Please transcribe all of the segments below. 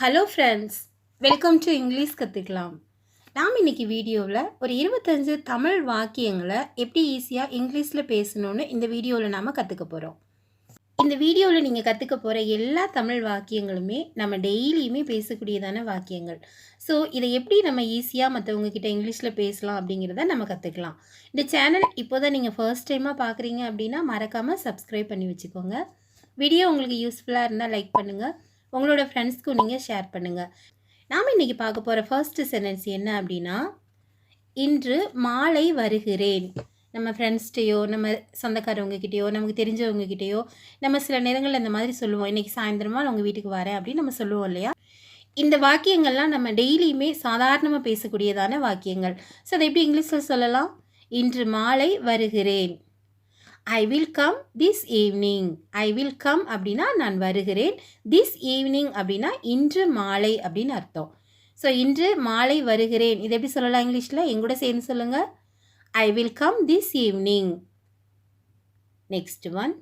Hello friends, welcome to English கற்றுக்கலாம். நாம் இன்றைக்கி வீடியோவில் ஒரு 25 தமிழ் வாக்கியங்களை எப்படி ஈஸியாக இங்கிலீஷில் பேசணும்னு இந்த வீடியோவில் நாம் கற்றுக்க போகிறோம். இந்த வீடியோவில் நீங்கள் கற்றுக்க போகிற எல்லா தமிழ் வாக்கியங்களுமே நம்ம டெய்லியுமே பேசக்கூடியதான வாக்கியங்கள். ஸோ இதை எப்படி நம்ம ஈஸியாக மற்றவங்கக்கிட்ட இங்கிலீஷில் பேசலாம் அப்படிங்கிறத நம்ம கற்றுக்கலாம். இந்த சேனல் இப்போ தான் நீங்கள் ஃபர்ஸ்ட் டைமாக பார்க்குறீங்க அப்படின்னா மறக்காமல் சப்ஸ்கிரைப் பண்ணி வச்சுக்கோங்க. வீடியோ உங்களுக்கு யூஸ்ஃபுல்லாக இருந்தால் லைக் பண்ணுங்கள், உங்களோட ஃப்ரெண்ட்ஸ்க்கும் நீங்கள் ஷேர் பண்ணுங்கள். நாம் இன்றைக்கி பார்க்க போகிற ஃபர்ஸ்ட் சென்டென்ஸ் என்ன அப்படின்னா, இன்று மாலை வருகிறேன். நம்ம ஃப்ரெண்ட்ஸ்கிட்டையோ நம்ம சொந்தக்காரவங்கக்கிட்டேயோ நமக்கு தெரிஞ்சவங்கக்கிட்டேயோ நம்ம சில நேரங்களில் இந்த மாதிரி சொல்லுவோம், இன்றைக்கி சாயந்தரமாக நான் உங்கள் வீட்டுக்கு வரேன் அப்படின்னு நம்ம சொல்லுவோம் இல்லையா. இந்த வாக்கியங்கள்லாம் நம்ம டெய்லியுமே சாதாரணமாக பேசக்கூடியதான வாக்கியங்கள். ஸோ அதை எப்படி இங்கிலீஷில் சொல்லலாம்? இன்று மாலை வருகிறேன். I will come this evening. I will come அப்படின்னா நான் வருகிறேன். திஸ் ஈவினிங் அப்படின்னா இன்று மாலை அப்படின்னு அர்த்தம். ஸோ இன்று மாலை வருகிறேன் இது எப்படி சொல்லலாம் இங்கிலீஷில்? எங்கூட சேர்ந்து சொல்லுங்கள். I will come this evening. Next one,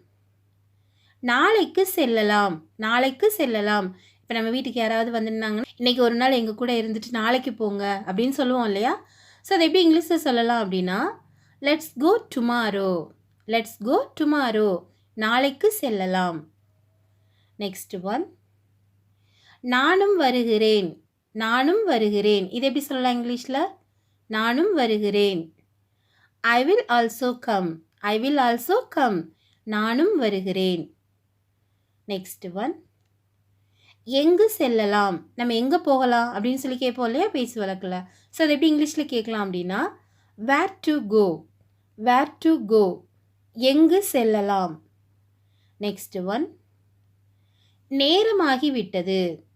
நாளைக்கு செல்லலாம். நாளைக்கு செல்லலாம். இப்போ நம்ம வீட்டுக்கு யாராவது வந்திருந்தாங்கன்னா இன்றைக்கி ஒரு நாள் எங்கள் கூட இருந்துட்டு நாளைக்கு போங்க அப்படின்னு சொல்லுவோம் இல்லையா. ஸோ அதை எப்படி இங்கிலீஷில் சொல்லலாம் அப்படின்னா, let's go tomorrow. Let's go tomorrow. நாளைக்கு செல்லலாம். நெக்ஸ்ட் ஒன், நானும் வருகிறேன். நானும் வருகிறேன் இது எப்படி சொல்லலாம் இங்கிலீஷில்? நானும் வருகிறேன். I will also come. I will also come. நானும் வருகிறேன். நெக்ஸ்ட் ஒன், எங்கு செல்லலாம். நம்ம எங்கே போகலாம் அப்படின்னு சொல்லி கேட்போம் இல்லையா பேச்சு வழக்கில். ஸோ அது எப்படி இங்கிலீஷில் கேட்கலாம் அப்படின்னா, வேர் to go. Where to go. எங்கு செல்லலாம். Next one, நேரமாகிவிட்டது.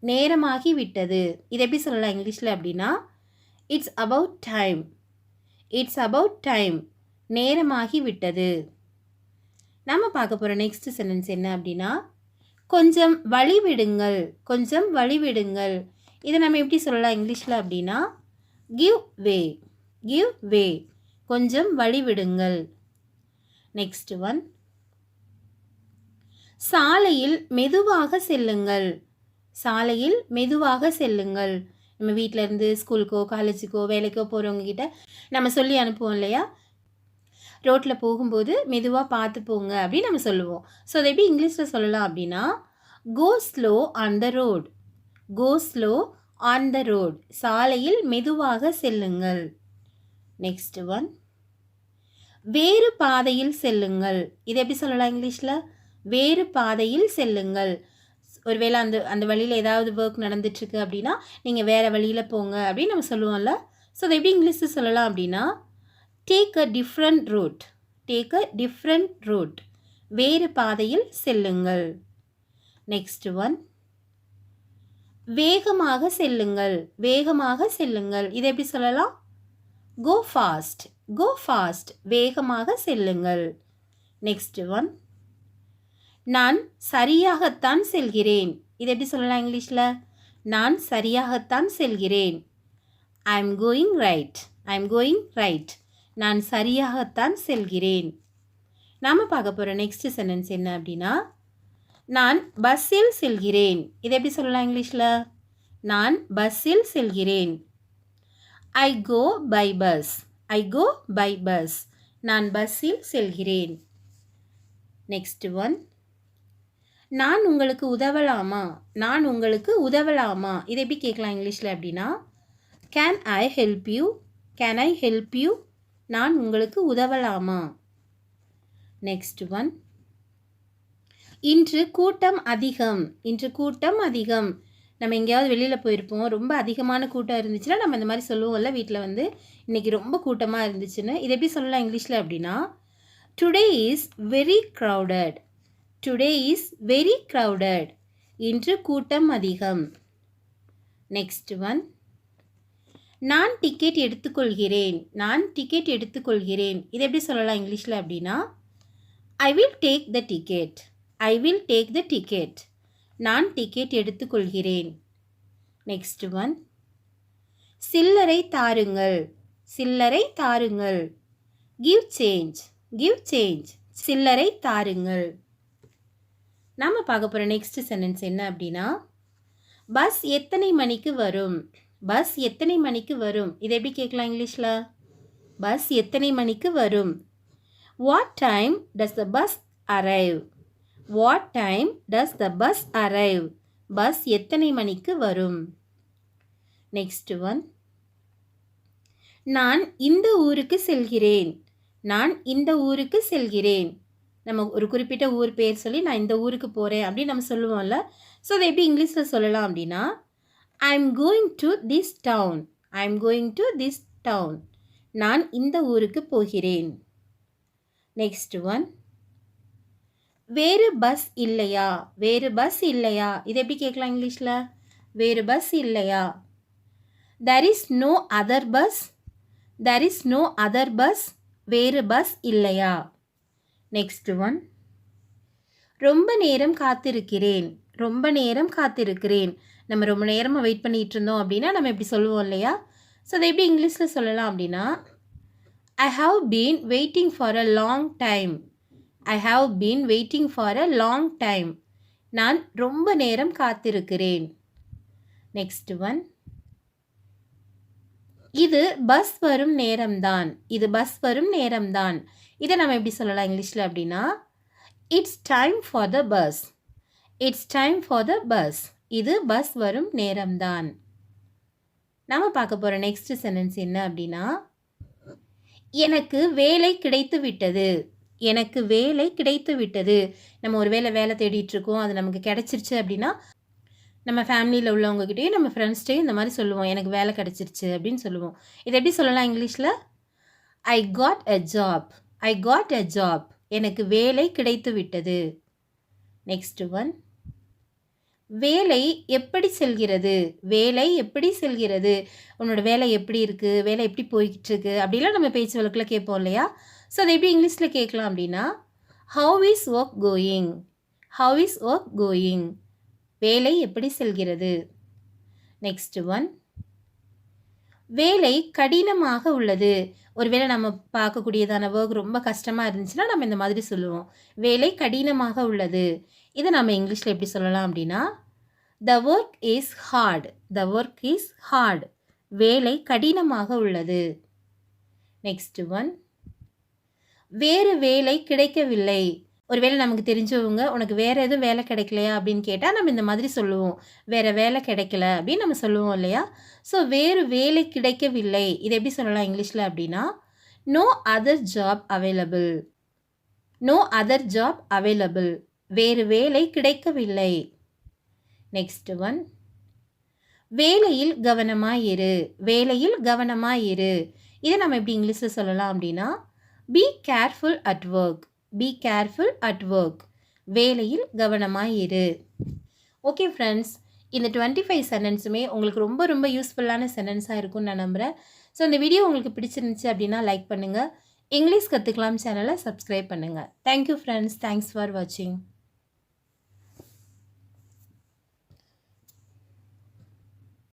நேரமாகிவிட்டது இது எப்படி சொல்லலாம் இங்கிலீஷில் அப்படின்னா, it's about time. It's about time. நேரமாகிவிட்டது. நம்ம பார்க்க போகிற நெக்ஸ்ட் சென்டென்ஸ் என்ன அப்படின்னா, கொஞ்சம் வழிவிடுங்கள். கொஞ்சம் வழிவிடுங்கள் இதை நம்ம எப்படி சொல்லலாம் இங்கிலீஷில் அப்படின்னா, கிவ் வே. கிவ் வே. கொஞ்சம் வழிவிடுங்கள். நெக்ஸ்ட் ஒன், சாலையில் மெதுவாக செல்லுங்கள். சாலையில் மெதுவாக செல்லுங்கள். நம்ம வீட்டிலேருந்து ஸ்கூலுக்கோ காலேஜுக்கோ வேலைக்கோ போகிறவங்க கிட்ட நம்ம சொல்லி அனுப்புவோம் இல்லையா, ரோட்டில் போகும்போது மெதுவாக பார்த்து போங்க அப்படின்னு நம்ம சொல்லுவோம். ஸோ அதை எப்படி இங்கிலீஷில் சொல்லலாம் அப்படின்னா, go slow on the road. Go slow on the road. சாலையில் மெதுவாக செல்லுங்கள். நெக்ஸ்ட் ஒன், வேறு பாதையில் செல்லுங்கள் இது எப்படி சொல்லலாம் இங்கிலீஷில்? வேறு பாதையில் செல்லுங்கள். ஒருவேளை அந்த வழியில் ஏதாவது ஒர்க் நடந்துட்டுருக்கு அப்படின்னா நீங்கள் வேறு வழியில் போங்க அப்படின்னு நம்ம சொல்லுவோம்ல. ஸோ அதை எப்படி இங்கிலீஷில் சொல்லலாம் அப்படின்னா, take a different route. Take a different route. வேறு பாதையில் செல்லுங்கள். நெக்ஸ்ட் ஒன், வேகமாக செல்லுங்கள். வேகமாக செல்லுங்கள் இதை எப்படி சொல்லலாம்? Go fast. Go fast. வேகமாக செல்லுங்கள். நெக்ஸ்ட் ஒன், நான் சரியாகத்தான் செல்கிறேன் இதை எப்படி சொல்லலாம் இங்கிலீஷில்? நான் சரியாகத்தான் செல்கிறேன். ஐ am going right. I am going right. நான் சரியாகத்தான் செல்கிறேன். நாம் பார்க்க போகிற நெக்ஸ்ட் சென்டென்ஸ் என்ன அப்படின்னா, நான் பஸ்ஸில் செல்கிறேன் இதை எப்படி சொல்லலாம் இங்கிலீஷில்? நான் பஸ்ஸில் செல்கிறேன். I go by bus. I go by bus. நான் பஸ்ஸில் செல்கிறேன். நெக்ஸ்ட் ஒன், நான் உங்களுக்கு உதவலாமா. நான் உங்களுக்கு உதவலாமா இதை எப்படி கேட்கலாம் இங்கிலீஷில் அப்படின்னா, can I help you. Can I help you. நான் உங்களுக்கு உதவலாமா. நெக்ஸ்ட் ஒன், இன்று கூட்டம் அதிகம். இன்று கூட்டம் அதிகம். நம்ம எங்கேயாவது வெளியில் போயிருப்போம், ரொம்ப அதிகமான கூட்டம் இருந்துச்சுன்னா நம்ம இந்த மாதிரி சொல்லுவோம்ல வீட்டில் வந்து, இன்றைக்கி ரொம்ப கூட்டமாக இருந்துச்சுன்னு. இதை எப்படி சொல்லலாம் இங்கிலீஷில் அப்படின்னா, today is very crowded. Today is very crowded. இன்று கூட்டம் அதிகம். நெக்ஸ்ட் ஒன், நான் டிக்கெட் எடுத்துக்கொள்கிறேன். நான் டிக்கெட் எடுத்துக்கொள்கிறேன் இதை எப்படி சொல்லலாம் இங்கிலீஷில் அப்படின்னா, I will take the ticket. I will take the ticket. நான் டிக்கெட் எடுத்துக்கொள்கிறேன். நெக்ஸ்ட் ஒன், சில்லறை தாருங்கள். சில்லறை தாருங்கள். Give change. Give change. சில்லறை தாருங்கள். நாம் பார்க்க போகிற நெக்ஸ்ட் சென்டென்ஸ் என்ன அப்படின்னா, பஸ் எத்தனை மணிக்கு வரும்? பஸ் எத்தனை மணிக்கு வரும்? இதை எப்படி கேட்கலாம் இங்கிலீஷில்? பஸ் எத்தனை மணிக்கு வரும்? What time does the bus arrive? What time does the bus arrive? Bus எத்தனை மணிக்கு வரும்? Next one. நான் இந்த ஊருக்கு செல்கிறேன். நான் இந்த ஊருக்கு செல்கிறேன். நம்ம ஒரு குறிப்பிட்ட ஊர் பேர் சொல்லி நான் இந்த ஊருக்கு போகிறேன் அப்படின்னு நம்ம சொல்லுவோம்ல. ஸோ அதை எப்படி இங்கிலீஷில் சொல்லலாம் அப்படின்னா, I am going to this town. I am going to this town. நான் இந்த ஊருக்கு போகிறேன். Next one. வேறு பஸ் இல்லையா? வேறு பஸ் இல்லையா? இதை எப்படி கேட்கலாம் இங்கிலீஷில்? வேறு பஸ் இல்லையா? there is no other bus. there is no other bus. வேறு பஸ் இல்லையா? Next one. ரொம்ப நேரம் காத்திருக்கிறேன். ரொம்ப நேரம் காத்திருக்கிறேன். நம்ம ரொம்ப நேரமாக வெயிட் பண்ணிகிட்டு இருந்தோம் அப்படின்னா நம்ம எப்படி சொல்லுவோம் இல்லையா? ஸோ அதை எப்படி இங்கிலீஷில் சொல்லலாம் அப்படின்னா, I have been waiting for a long time. I have been waiting for a long time. நான் ரொம்ப நேரம் காத்திருக்கிறேன். Next one. இது பஸ் வரும் நேரம்தான். இது பஸ் வரும் நேரம்தான். இதை நம்ம எப்படி சொல்லலாம் இங்கிலீஷில் அப்படின்னா, it's time for the bus. It's time for the bus. இது பஸ் வரும் நேரம்தான். நம்ம பார்க்க போகிற நெக்ஸ்ட் சென்டென்ஸ் என்ன அப்படின்னா, எனக்கு வேலை கிடைத்து விட்டது. எனக்கு வேலை கிடைத்து விட்டது. நம்ம ஒரு வேலை தேடிட்டு இருக்கோம், அது நமக்கு கிடைச்சிருச்சு அப்படின்னா நம்ம ஃபேமிலியில் உள்ளவங்ககிட்டயும் நம்ம ஃப்ரெண்ட்ஸ்டையும் இந்த மாதிரி சொல்லுவோம், எனக்கு வேலை கிடச்சிருச்சு அப்படின்னு சொல்லுவோம். இதை எப்படி சொல்லலாம் இங்கிலீஷில்? I got a job. I got a job. எனக்கு வேலை கிடைத்து விட்டது. Next one. வேலை எப்படி செல்கிறது? வேலை எப்படி செல்கிறது? உன்னோட வேலை எப்படி இருக்குது? வேலை எப்படி போய்கிட்டு இருக்கு? அப்படிலாம் நம்ம பேச்சு வழக்கில் கேட்போம் இல்லையா? ஸோ அதை எப்படி இங்கிலீஷில் கேட்கலாம் அப்படின்னா, how is work going? How is work going? வேலை எப்படி செல்கிறது? Next one. வேலை கடினமாக உள்ளது. ஒருவேளை நம்ம பார்க்கக்கூடியதான ஒர்க் ரொம்ப கஷ்டமாக இருந்துச்சுன்னா நம்ம இந்த மாதிரி சொல்லுவோம், வேலை கடினமாக உள்ளது. இதை நம்ம இங்கிலீஷில் எப்படி சொல்லலாம் அப்படின்னா, the work is hard. The work is hard. வேலை கடினமாக உள்ளது. Next one. வேறு வேலை கிடைக்கவில்லை. ஒருவேளை நமக்கு தெரிஞ்சவங்க உனக்கு வேறு எதுவும் வேலை கிடைக்கலையா அப்படின்னு கேட்டால் நம்ம இந்த மாதிரி சொல்லுவோம், வேறு வேலை கிடைக்கல அப்படின்னு நம்ம சொல்லுவோம் இல்லையா? ஸோ வேறு வேலை கிடைக்கவில்லை. இதை எப்படி சொல்லலாம் இங்கிலீஷில் அப்படின்னா, no other job available. No other job available. வேறு வேலை கிடைக்கவில்லை. Next one. வேலையில் கவனமாயிரு. வேலையில் கவனமாயிரு. இதை நம்ம எப்படி இங்கிலீஷில் சொல்லலாம் அப்படின்னா, be careful at work. Be careful at work. வேலையில் கவனமாயிரு. ஓகே ஃப்ரெண்ட்ஸ், இந்த 25 சென்டென்ஸுமே உங்களுக்கு ரொம்ப ரொம்ப யூஸ்ஃபுல்லான சென்டென்ஸாக இருக்கும்னு நான் நம்புகிறேன். ஸோ இந்த வீடியோ உங்களுக்கு பிடிச்சிருந்துச்சு அப்படின்னா லைக் பண்ணுங்கள். இங்கிலீஷ் கற்றுக்கலாம் சேனலை சப்ஸ்கிரைப் பண்ணுங்கள். Thank you friends. தேங்க்ஸ் ஃபார் வாட்சிங்.